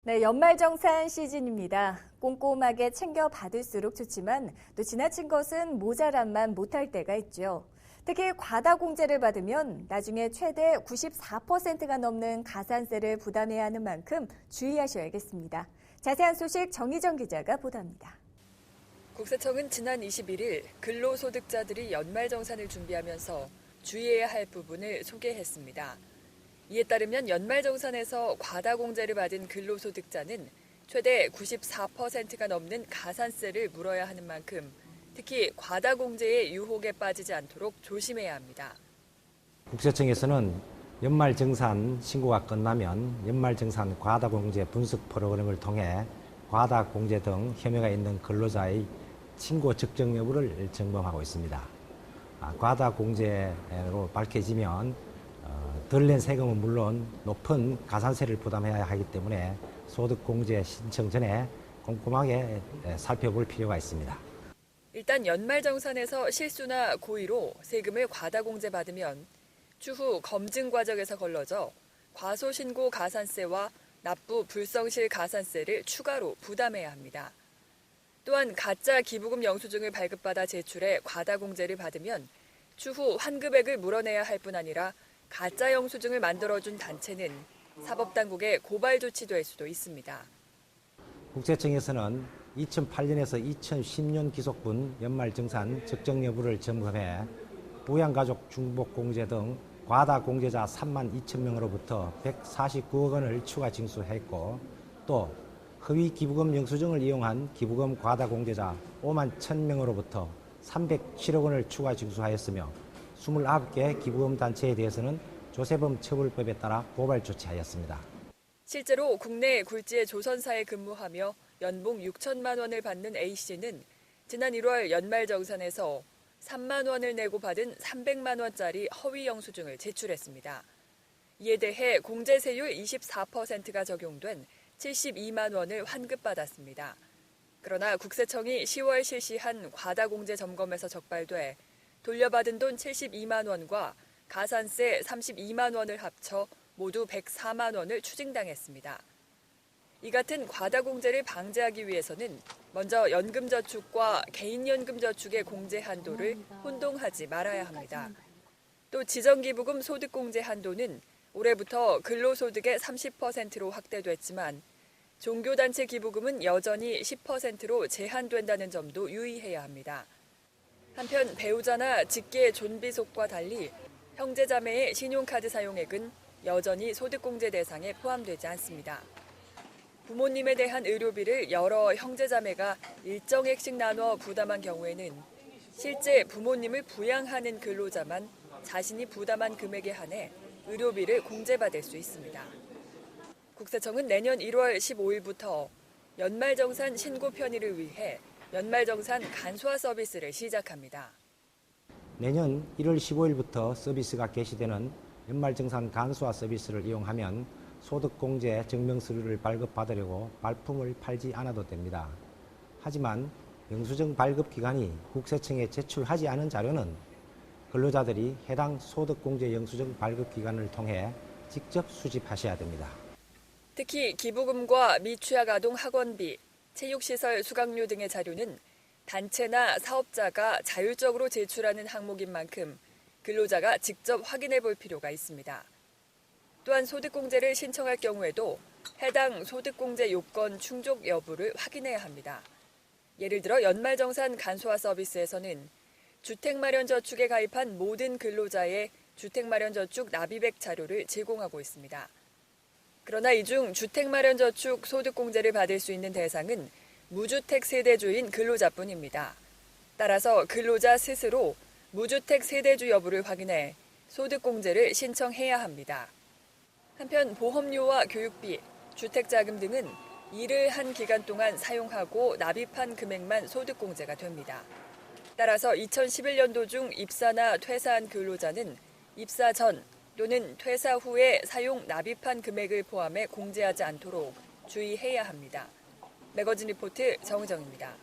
네, 연말정산 시즌입니다. 꼼꼼하게 챙겨받을수록 좋지만 또 지나친 것은 모자란만 못할 때가 있죠. 특히 과다공제를 받으면 나중에 최대 94%가 넘는 가산세를 부담해야 하는 만큼 주의하셔야겠습니다. 자세한 소식 정희정 기자가 보도합니다. 국세청은 지난 21일 근로소득자들이 연말정산을 준비하면서 주의해야 할 부분을 소개했습니다. 이에 따르면 연말정산에서 과다공제를 받은 근로소득자는 최대 94%가 넘는 가산세를 물어야 하는 만큼 특히 과다공제의 유혹에 빠지지 않도록 조심해야 합니다. 국세청에서는 연말정산 신고가 끝나면 연말정산 과다공제 분석 프로그램을 통해 과다공제 등 혐의가 있는 근로자의 신고 적정 여부를 점검하고 있습니다. 과다공제로 밝혀지면 덜 낸 세금은 물론 높은 가산세를 부담해야 하기 때문에 소득공제 신청 전에 꼼꼼하게 살펴볼 필요가 있습니다. 일단 연말정산에서 실수나 고의로 세금을 과다공제 받으면 추후 검증 과정에서 걸러져 과소신고 가산세와 납부 불성실 가산세를 추가로 부담해야 합니다. 또한 가짜 기부금 영수증을 발급받아 제출해 과다공제를 받으면 추후 환급액을 물어내야 할 뿐 아니라 가짜 영수증을 만들어준 단체는 사법당국에 고발 조치될 수도 있습니다. 국세청에서는 2008년에서 2010년 기속분 연말정산 적정 여부를 점검해 부양가족 중복공제 등 과다공제자 3만 2천 명으로부터 149억 원을 추가 징수했고 또 허위 기부금 영수증을 이용한 기부금 과다공제자 5만 1천 명으로부터 307억 원을 추가 징수하였으며 29개 기부금 단체에 대해서는 조세범 처벌법에 따라 고발 조치하였습니다. 실제로 국내 굴지의 조선사에 근무하며 연봉 6천만 원을 받는 A씨는 지난 1월 연말정산에서 3만 원을 내고 받은 300만 원짜리 허위 영수증을 제출했습니다. 이에 대해 공제세율 24%가 적용된 72만 원을 환급받았습니다. 그러나 국세청이 10월 실시한 과다공제 점검에서 적발돼 돌려받은 돈 72만 원과 가산세 32만 원을 합쳐 모두 104만 원을 추징당했습니다. 이 같은 과다공제를 방지하기 위해서는 먼저 연금저축과 개인연금저축의 공제 한도를 혼동하지 말아야 합니다. 또 지정기부금 소득공제 한도는 올해부터 근로소득의 30%로 확대됐지만 종교단체 기부금은 여전히 10%로 제한된다는 점도 유의해야 합니다. 한편 배우자나 직계 존비속과 달리 형제자매의 신용카드 사용액은 여전히 소득공제 대상에 포함되지 않습니다. 부모님에 대한 의료비를 여러 형제자매가 일정액씩 나눠 부담한 경우에는 실제 부모님을 부양하는 근로자만 자신이 부담한 금액에 한해 의료비를 공제받을 수 있습니다. 국세청은 내년 1월 15일부터 연말정산 신고 편의를 위해 연말정산 간소화 서비스를 시작합니다. 내년 1월 15일부터 서비스가 개시되는 연말정산 간소화 서비스를 이용하면 소득공제 증명서류를 발급받으려고 발품을 팔지 않아도 됩니다. 하지만 영수증 발급 기간이 국세청에 제출하지 않은 자료는 근로자들이 해당 소득공제 영수증 발급 기관을 통해 직접 수집하셔야 됩니다. 특히 기부금과 미취학 아동 학원비, 체육시설 수강료 등의 자료는 단체나 사업자가 자율적으로 제출하는 항목인 만큼 근로자가 직접 확인해 볼 필요가 있습니다. 또한 소득공제를 신청할 경우에도 해당 소득공제 요건 충족 여부를 확인해야 합니다. 예를 들어 연말정산 간소화 서비스에서는 주택마련저축에 가입한 모든 근로자의 주택마련저축 납입액 자료를 제공하고 있습니다. 그러나 이 중 주택마련저축 소득공제를 받을 수 있는 대상은 무주택 세대주인 근로자뿐입니다. 따라서 근로자 스스로 무주택 세대주 여부를 확인해 소득공제를 신청해야 합니다. 한편 보험료와 교육비, 주택자금 등은 일을 한 기간 동안 사용하고 납입한 금액만 소득공제가 됩니다. 따라서 2011년도 중 입사나 퇴사한 근로자는 입사 전 또는 퇴사 후에 사용 납입한 금액을 포함해 공제하지 않도록 주의해야 합니다. 매거진 리포트 정의정입니다.